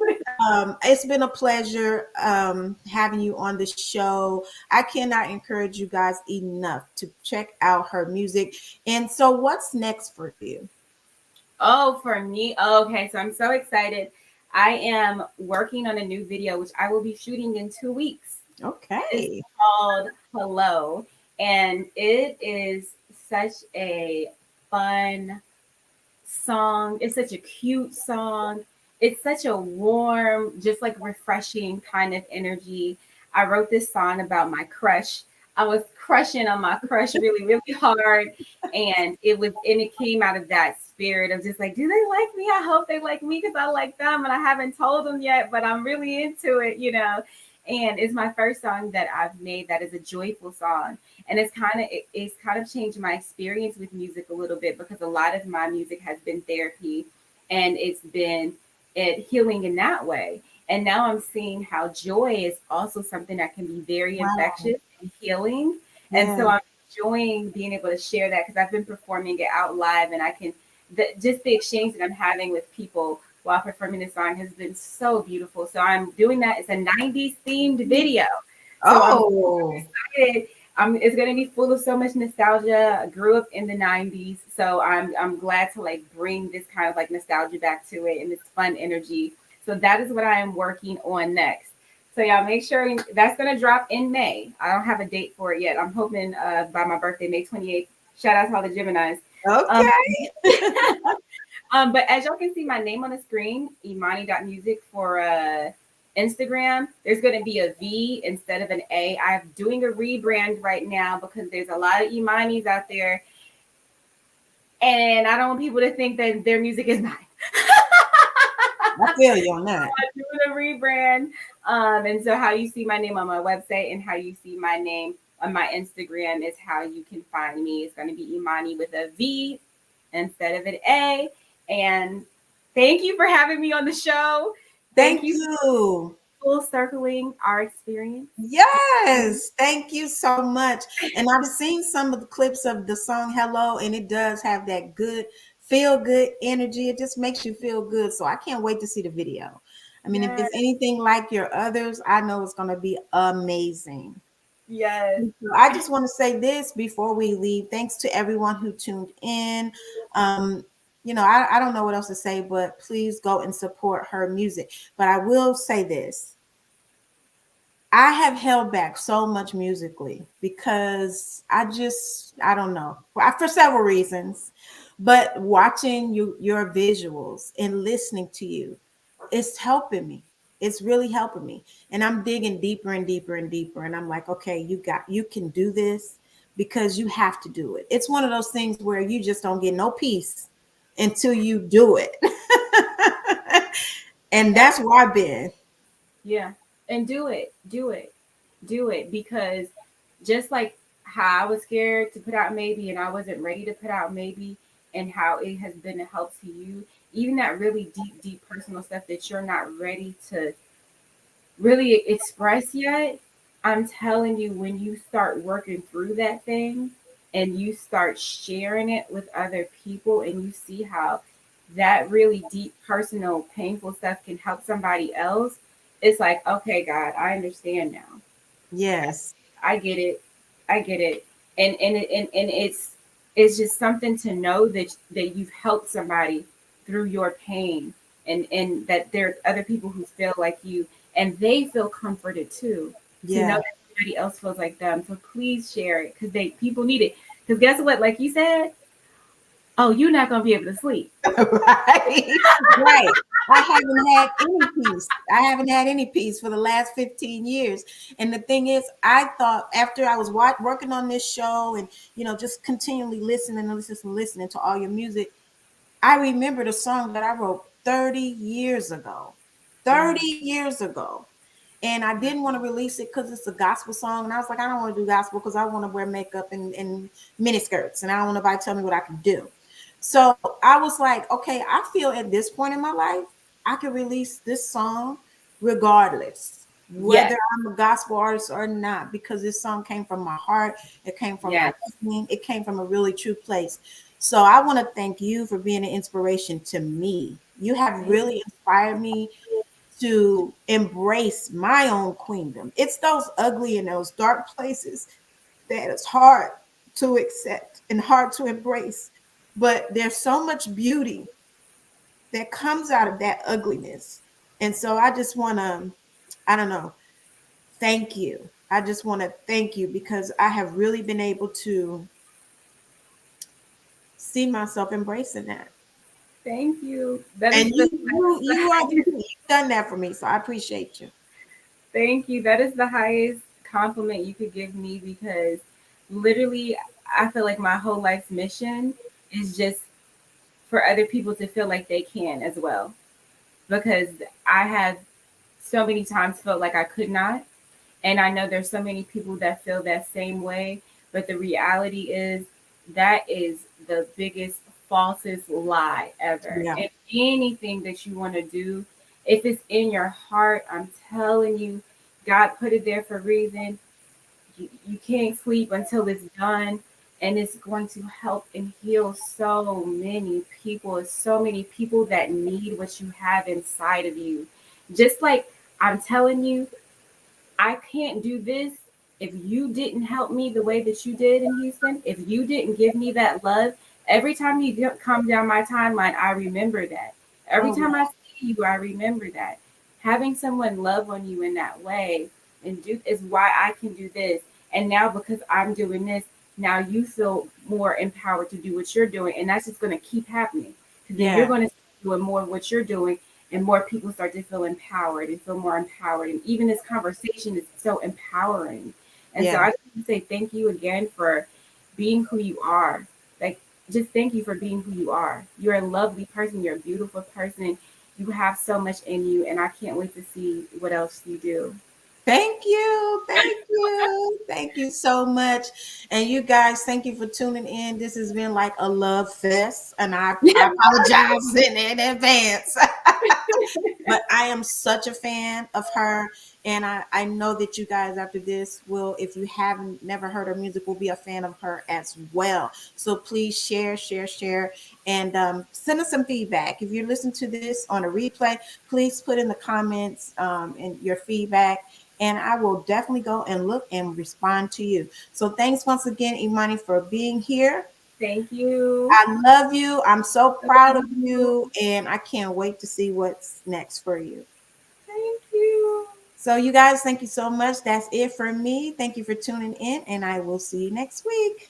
it's been a pleasure having you on the show. I cannot encourage you guys enough to check out her music. And so, what's next for you? Oh, for me. Oh, okay. So I'm so excited. I am working on a new video, which I will be shooting in 2 weeks. It's Okay. called Hello. And it is such a fun song. It's such a cute song. It's such a warm, just like refreshing kind of energy. I wrote this song about my crush. I was crushing on my crush really, really hard. And it came out of that spirit of just like, do they like me? I hope they like me because I like them. And I haven't told them yet, but I'm really into it, you know. And it's my first song that I've made that is a joyful song. And it's kind of changed my experience with music a little bit, because a lot of my music has been therapy, and it's been healing in that way. And now I'm seeing how joy is also something that can be very Wow. infectious and healing. And Yeah. so I'm enjoying being able to share that, because I've been performing it out live, and just the exchange that I'm having with people while performing this song has been so beautiful. So I'm doing that. It's a 90s themed video. So I'm Oh, excited. It's gonna be full of so much nostalgia. I grew up in the 90s, so I'm glad to like bring this kind of like nostalgia back to it and this fun energy. So that is what I am working on next. So y'all make sure that's gonna drop in May. I don't have a date for it yet. I'm hoping by my birthday, May 28th. Shout out to all the Geminis. Um, okay. but as y'all can see my name on the screen, imani.music for Instagram, there's going to be a V instead of an A. I'm doing a rebrand right now because there's a lot of Imanis out there, and I don't want people to think that their music is mine. I feel you on that. I'm doing a rebrand. And so how you see my name on my website and how you see my name on my Instagram is how you can find me. It's going to be Imani with a V instead of an A. And thank you for having me on the show. Thank you. Full circling our experience. Yes, thank you so much. And I've seen some of the clips of the song Hello, and it does have that good, feel good energy. It just makes you feel good. So I can't wait to see the video. I mean, if Yes. it's anything like your others, I know it's going to be amazing. Yes. I just want to say this before we leave. Thanks to everyone who tuned in. I don't know what else to say, but please go and support her music. But I will say this. I have held back so much musically because I don't know, for several reasons. But watching your visuals and listening to you, it's helping me. It's really helping me. And I'm digging deeper and deeper and deeper. And I'm like, okay, you can do this because you have to do it. It's one of those things where you just don't get no peace until you do it. And that's where I've been. Yeah. And do it. Because just like how I was scared to put out Maybe and I wasn't ready to put out Maybe, and how it has been a help to you, even that really deep personal stuff that you're not ready to really express yet, I'm telling you, when you start working through that thing and you start sharing it with other people, and you see how that really deep, personal, painful stuff can help somebody else, it's like, okay, God, I understand now. Yes. I get it. I get it. And it's just something to know that you've helped somebody through your pain, and that there's other people who feel like you, and they feel comforted too, to know Yeah. that somebody else feels like them. So please share it, because people need it. Because guess what? Like you said, oh, you're not gonna be able to sleep. Right. Right. I haven't had any peace. I haven't had any peace for the last 15 years. And the thing is, I thought after I was working on this show and, just continually listening to all your music, I remembered a song that I wrote 30 years ago. 30 years ago. And I didn't want to release it because it's a gospel song. And I was like, I don't want to do gospel because I want to wear makeup and mini skirts. And I don't want nobody to tell me what I can do. So I was like, okay, I feel at this point in my life, I can release this song regardless, whether Yes. I'm a gospel artist or not, because this song came from my heart. It came from my Yes. being. It came from a really true place. So I want to thank you for being an inspiration to me. You have really inspired me to embrace my own queendom. It's those ugly and those dark places that is hard to accept and hard to embrace. But there's so much beauty that comes out of that ugliness. And so I just want to, I don't know, thank you. I just want to thank you because I have really been able to see myself embracing that. Thank you. That And is the you've done that for me. So I appreciate you. Thank you. That is the highest compliment you could give me, because literally I feel like my whole life's mission is just for other people to feel like they can as well. Because I have so many times felt like I could not. And I know there's so many people that feel that same way. But the reality is that is the biggest, falsest lie ever. Yeah. And anything that you want to do, if it's in your heart, I'm telling you, God put it there for a reason. You can't sleep until it's done. And it's going to help and heal so many people. So many people that need what you have inside of you. Just like I'm telling you, I can't do this if you didn't help me the way that you did in Houston. If you didn't give me that love, every time you come down my timeline, I remember that. Every Oh, time I see you, I remember that. Having someone love on you in that way and do is why I can do this. And now because I'm doing this, now you feel more empowered to do what you're doing, and that's just going to keep happening. Because then you're yeah. going to doing more of what you're doing, and more people start to feel empowered and feel more empowered. And even this conversation is so empowering. And so Yeah. I just want to say thank you again for being who you are. Like, just thank you for being who you are. You're a lovely person. You're a beautiful person. You have so much in you, and I can't wait to see what else you do. Thank you. Thank you. Thank you so much. And you guys, thank you for tuning in. This has been like a love fest. And I apologize in advance. But I am such a fan of her. And I know that you guys after this will, if you haven't never heard her music, will be a fan of her as well. So please share, share, share, and send us some feedback. If you listen to this on a replay, please put in the comments and your feedback. And I will definitely go and look and respond to you. So thanks once again, Imani, for being here. Thank you. I love you. I'm so Love proud of you. you, and I can't wait to see what's next for you. Thank you. So, you guys, thank you so much. That's it for me. Thank you for tuning in, and I will see you next week.